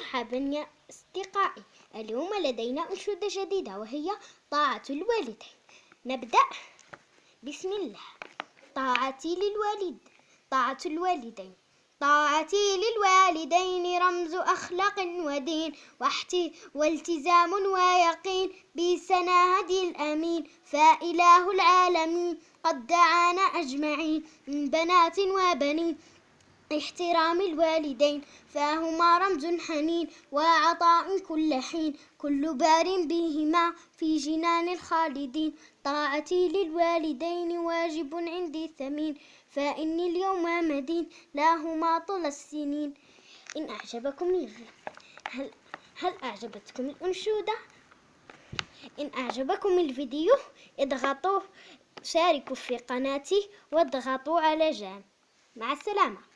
مرحبا يا أصدقائي. اليوم لدينا أنشودة جديدة وهي طاعة الوالدين. نبدأ. بسم الله. طاعة الوالدين. طاعتي للوالدين رمز أخلاق ودين والتزام ويقين بسنا هدي الأمين، فإله العالمين قد دعانا أجمعين من بنات وبنين احترام الوالدين، فهما رمز حنين وعطاء كل حين، كل بار بهما في جنان الخالدين. طاعتي للوالدين واجب عندي ثمين، فإني اليوم مدين لهما طول السنين. هل أعجبتكم الأنشودة؟ إن أعجبكم الفيديو شاركوا في قناتي واضغطوا على جان. مع السلامة.